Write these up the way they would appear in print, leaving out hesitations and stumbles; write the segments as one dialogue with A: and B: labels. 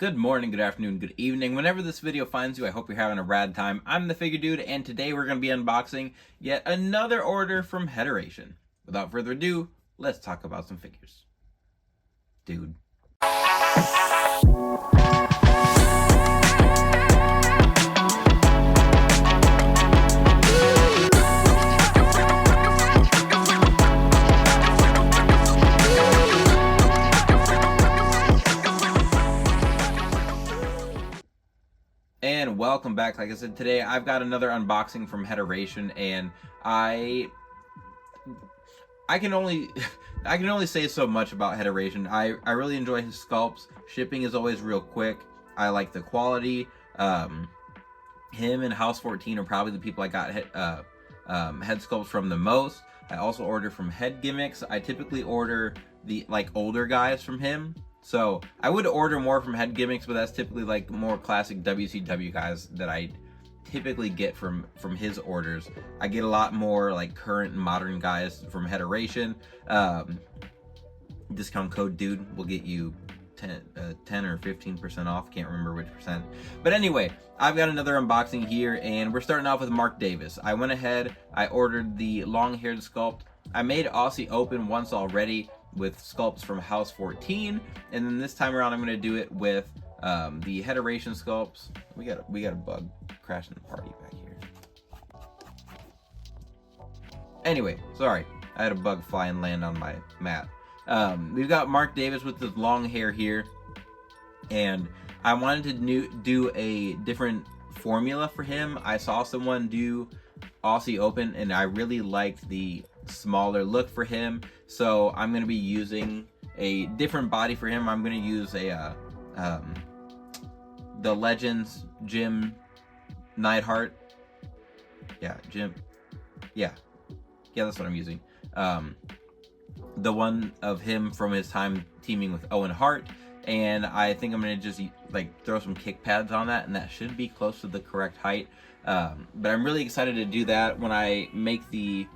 A: Good morning, good afternoon, good evening. Whenever this video finds you, I hope you're having a rad time. I'm the Figure Dude, and today we're going to be unboxing yet another order from Headeration. Without further ado, let's talk about some figures. Dude. And welcome back. Like I said, today I've got another unboxing from Headeration, and I can only say so much about Headeration. I really enjoy his sculpts. Shipping is always real quick. I like the quality. Him and House 14 are probably the people I got head sculpts from the most. I also order from Head Gimmicks. I typically order the older guys from him. So I would order more from Head Gimmicks, but that's typically like more classic WCW guys that I typically get from his orders. I get a lot more like current and modern guys from Headeration. Discount code DUDE will get you 10 or 15% off. Can't remember which percent. But anyway, I've got another unboxing here, and we're starting off with Mark Davis. I went ahead, I ordered the long-haired sculpt. I made Aussie Open once already with sculpts from House 14, and then this time around I'm going to do it with the Headeration sculpts. We got a bug crashing the party back here. Anyway, sorry, I had a bug fly and land on my mat. We've got Mark Davis with his long hair here, and I wanted to do a different formula for him. I saw someone do Aussie Open, and I really liked the smaller look for him, so I'm going to be using a different body for him. I'm going to use a the Legends Jim Neidhart. Yeah, that's what I'm using. The one of him from his time teaming with Owen Hart, and I think I'm going to just throw some kick pads on that, and that should be close to the correct height. But I'm really excited to do that when I make the...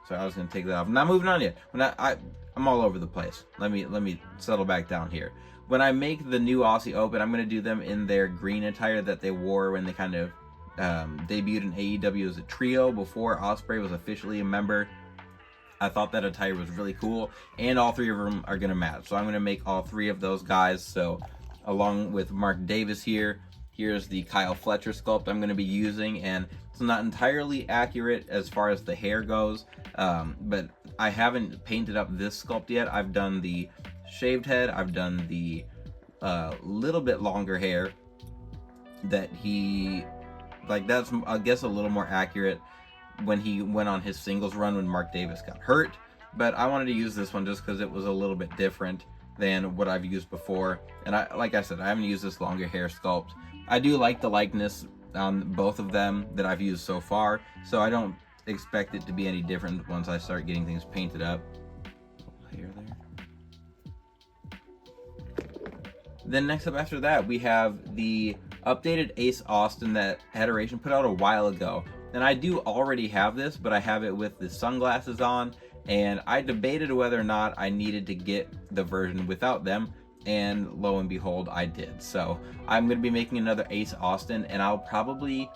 A: Sorry, I was going to take that off. I'm not moving on yet. I'm all over the place. Let me settle back down here. When I make the new Aussie Open, I'm going to do them in their green attire that they wore when they kind of debuted in AEW as a trio before Ospreay was officially a member. I thought that attire was really cool, and all three of them are going to match. So I'm going to make all three of those guys. So along with Mark Davis here, here's the Kyle Fletcher sculpt I'm going to be using, and it's not entirely accurate as far as the hair goes, but I haven't painted up this sculpt yet. I've done the shaved head, I've done the little bit longer hair that he, that's I guess a little more accurate when he went on his singles run when Mark Davis got hurt, but I wanted to use this one just because it was a little bit different than what I've used before. And like I said, I haven't used this longer hair sculpt. I do like the likeness on both of them that I've used so far, so I don't expect it to be any different once I start getting things painted up. Hair there. Then next up after that, we have the updated Ace Austin that Headeration put out a while ago. And I do already have this, but I have it with the sunglasses on, and I debated whether or not I needed to get the version without them, and lo and behold, I did. So I'm going to be making another Ace Austin, and I'll probably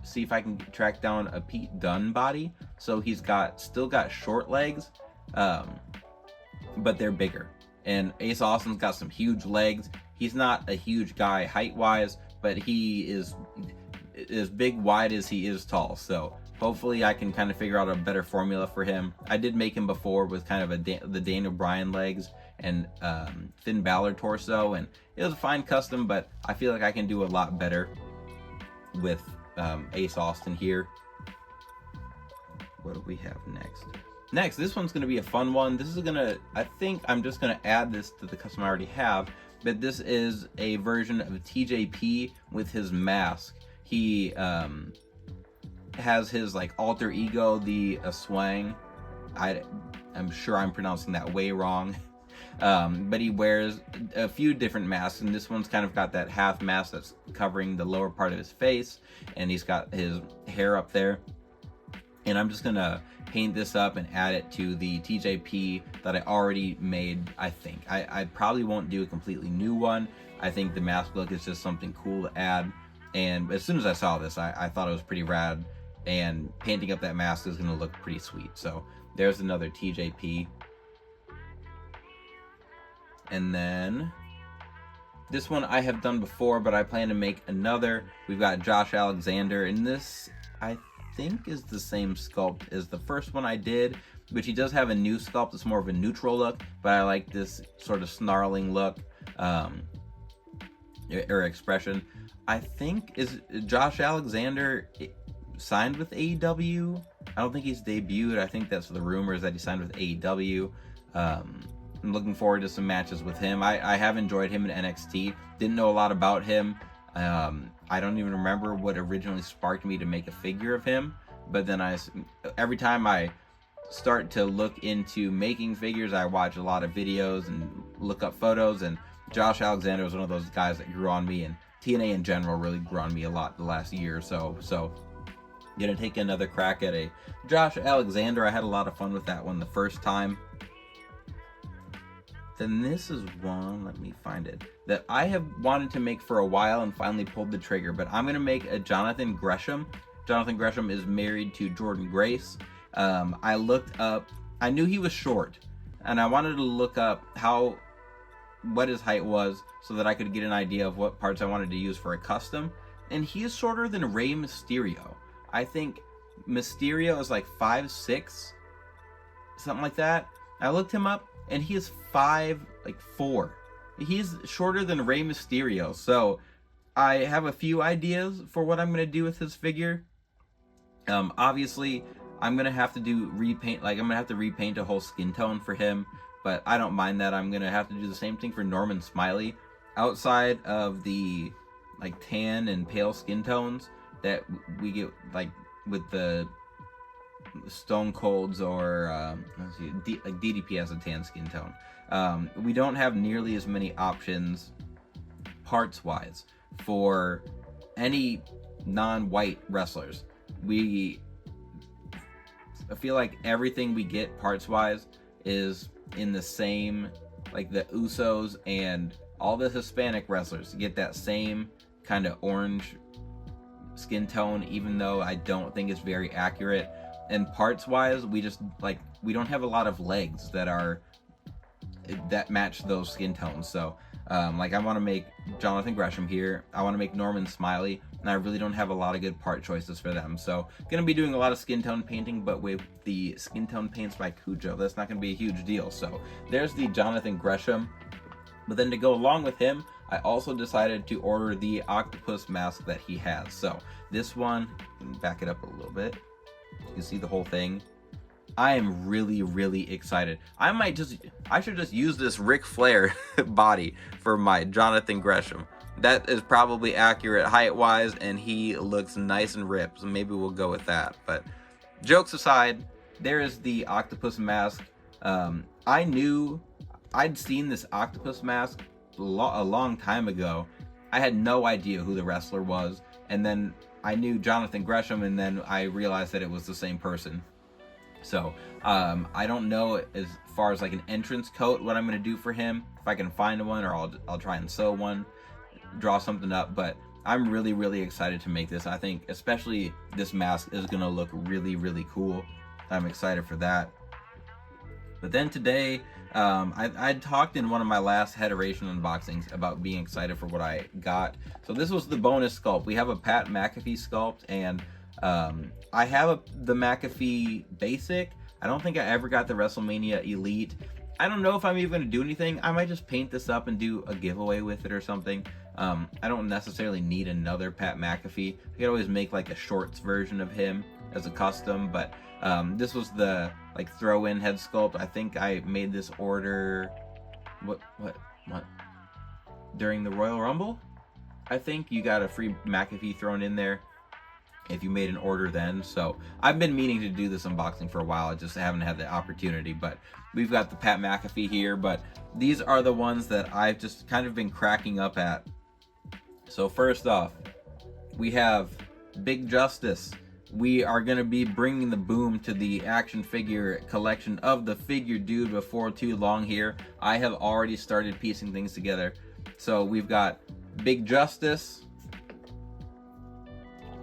A: see if I can track down a Pete Dunne body. So he's still got short legs, but they're bigger. And Ace Austin's got some huge legs. He's not a huge guy height-wise, but he is as big wide as he is tall. So hopefully I can kind of figure out a better formula for him. I did make him before with kind of the Daniel Bryan legs and Finn Balor torso, and it was a fine custom, but I feel like I can do a lot better with Ace Austin here. What do we have next? This one's going to be a fun one. I think I'm just going to add this to the custom I already have, but this is a version of TJP with his mask. He has his alter ego, the Aswang. I'm sure I'm pronouncing that way wrong. But he wears a few different masks, and this one's kind of got that half mask that's covering the lower part of his face, and he's got his hair up there. And I'm just gonna paint this up and add it to the TJP that I already made. I think I probably won't do a completely new one. I think the mask look is just something cool to add, and as soon as I saw this, I thought it was pretty rad, and painting up that mask is gonna look pretty sweet. So there's another TJP. And then this one I have done before, but I plan to make another. We've got Josh Alexander, and this I think is the same sculpt as the first one I did, which he does have a new sculpt. It's more of a neutral look, but I like this sort of snarling look or expression. I think, is Josh Alexander signed with AEW? I don't think he's debuted. I think that's the rumors that he signed with AEW. I'm looking forward to some matches with him. I have enjoyed him in NXT. Didn't know a lot about him. I don't even remember what originally sparked me to make a figure of him, but then every time I start to look into making figures, I watch a lot of videos and look up photos, and Josh Alexander was one of those guys that grew on me, and TNA in general really grew on me a lot the last year or so. So gonna take another crack at a Josh Alexander. I had a lot of fun with that one the first time. Then this is one, let me find it, that I have wanted to make for a while and finally pulled the trigger, but I'm gonna make a Jonathan Gresham. Jonathan Gresham is married to Jordan Grace. I looked up, I knew he was short, and I wanted to look up what his height was so that I could get an idea of what parts I wanted to use for a custom. And he is shorter than Rey Mysterio. I think Mysterio is like 5'6", something like that. I looked him up, and he is 5'4". He's shorter than Rey Mysterio. So I have a few ideas for what I'm gonna do with his figure. Obviously, I'm gonna have to repaint. Like, I'm gonna have to repaint a whole skin tone for him, but I don't mind that. I'm gonna have to do the same thing for Norman Smiley. Outside of the like tan and pale skin tones that we get like with the Stone Colds or let's see, like DDP has a tan skin tone. We don't have nearly as many options parts wise for any non-white wrestlers. I feel like everything we get parts wise is in the same, like the Usos and all the Hispanic wrestlers get that same kind of orange skin tone, even though I don't think it's very accurate. And parts wise, we don't have a lot of legs that match those skin tones. So like, I want to make Jonathan Gresham here, I want to make Norman Smiley, and I really don't have a lot of good part choices for them. So gonna be doing a lot of skin tone painting, but with the skin tone paints by Cujo, that's not gonna be a huge deal. So there's the Jonathan Gresham. But then to go along with him, I also decided to order the octopus mask that he has. So this one, back it up a little bit, you can see the whole thing. I am really, really excited. I should just use this Ric Flair body for my Jonathan Gresham. That is probably accurate height-wise, and he looks nice and ripped, so maybe we'll go with that. But jokes aside, there is the octopus mask. I knew I'd seen this octopus mask a long time ago. I had no idea who the wrestler was, and then I knew Jonathan Gresham, and then I realized that it was the same person. So I don't know as far as like an entrance coat what I'm going to do for him, if I can find one, or I'll try and sew one, draw something up. But I'm really, really excited to make this. I think especially this mask is going to look really, really cool. I'm excited for that. But then today, I talked in one of my last Headeration unboxings about being excited for what I got. So this was the bonus sculpt. We have a Pat McAfee sculpt, and I have the McAfee basic. I don't think I ever got the WrestleMania Elite. I don't know if I'm even going to do anything. I might just paint this up and do a giveaway with it or something. I don't necessarily need another Pat McAfee. I could always make like a shorts version of him as a custom, but this was the like throw-in head sculpt. I think I made this order what during the Royal Rumble. I think you got a free McAfee thrown in there if you made an order then. So I've been meaning to do this unboxing for a while. I just haven't had the opportunity. But we've got the Pat McAfee here, but these are the ones that I've just kind of been cracking up at. So first off, we have Big Justice. we are going to be bringing the boom to the action figure collection of the Figure Dude before too long here. I have already started piecing things together. So we've got Big Justice.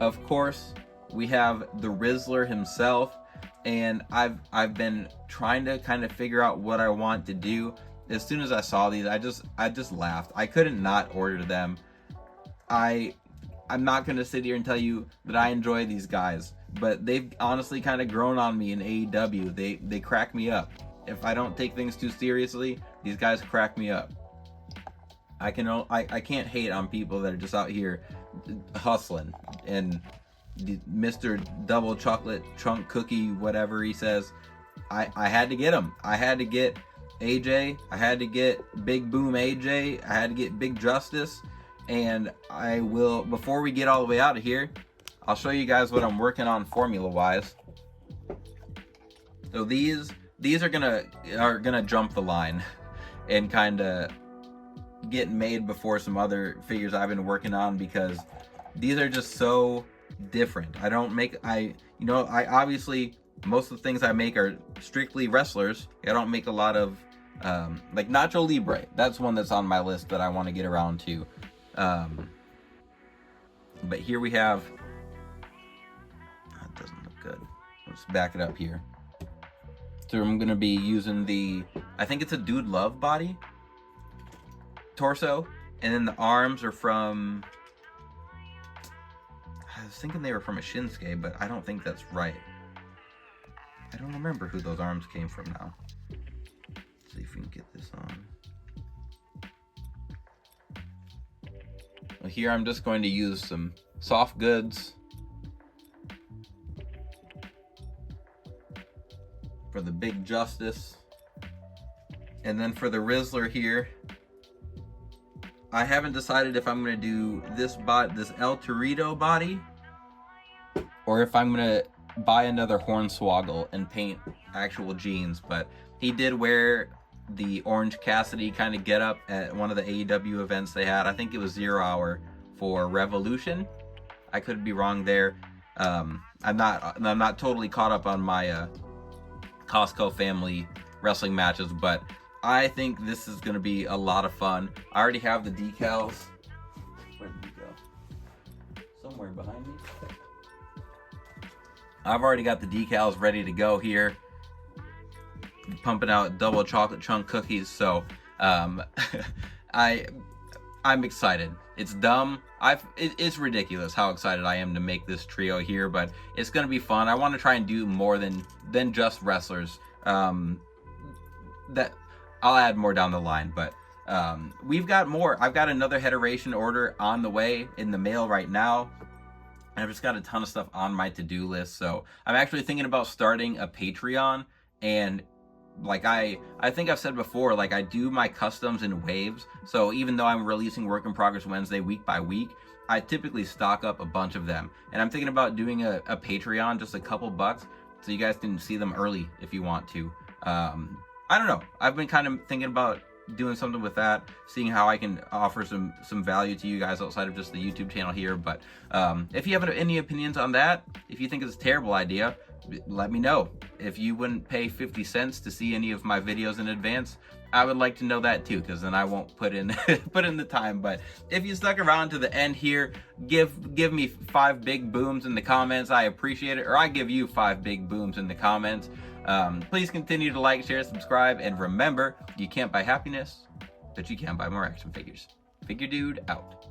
A: Of course, we have the Rizzler himself. And I've been trying to kind of figure out what I want to do. As soon as I saw these, I just laughed. I couldn't not order them. I'm not going to sit here and tell you that I enjoy these guys, but they've honestly kind of grown on me in AEW. They crack me up. If I don't take things too seriously, these guys crack me up. I can't hate on people that are just out here hustling. And Mr. Double Chocolate Chunk Cookie, whatever he says, I had to get him. I had to get AJ. I had to get Big Boom AJ. I had to get Big Justice. And I will, before we get all the way out of here, I'll show you guys what I'm working on formula-wise. So these are gonna jump the line and kind of get made before some other figures I've been working on, because these are just so different. I obviously, most of the things I make are strictly wrestlers. I don't make a lot of like Nacho Libre. That's one that's on my list that I want to get around to. But here we have, that doesn't look good. Let's back it up here. So I'm going to be using I think it's a Dude Love body torso, and then the arms are from, I was thinking they were from a Shinsuke, but I don't think that's right. I don't remember who those arms came from now. Let's see if we can get this on. Well, here I'm just going to use some soft goods for the Big Justice. And then for the Rizzler here, I haven't decided if I'm going to do this El Torito body, or if I'm going to buy another Hornswoggle and paint actual jeans. But he did wear the Orange Cassidy kind of get up at one of the AEW events they had. I think it was 0 Hour for Revolution. I could be wrong there. I'm not totally caught up on my Costco family wrestling matches, but I think this is going to be a lot of fun. I already have the decals. Where did you go? Somewhere behind me. I've already got the decals ready to go here. Pumping out double chocolate chunk cookies, so I'm excited. It's dumb. It's ridiculous how excited I am to make this trio here, but it's gonna be fun. I want to try and do more than just wrestlers. That I'll add more down the line, but we've got more. I've got another Headeration order on the way in the mail right now. I've just got a ton of stuff on my to-do list, so I'm actually thinking about starting a Patreon. And like I think I've said before, like I do my customs in waves. So even though I'm releasing Work in Progress Wednesday week by week, I typically stock up a bunch of them. And I'm thinking about doing a Patreon, just a couple bucks, so you guys can see them early if you want to. I don't know. I've been kind of thinking about doing something with that, seeing how I can offer some value to you guys outside of just the YouTube channel here. But if you have any opinions on that, if you think it's a terrible idea, let me know. If you wouldn't pay 50 cents to see any of my videos in advance, I would like to know that too, because then I won't put in the time. But if you stuck around to the end here, give me 5 big booms in the comments. I appreciate it. Or I give you 5 big booms in the comments. Please continue to like, share, subscribe, and remember, you can't buy happiness, but you can buy more action figures. Figure Dude out.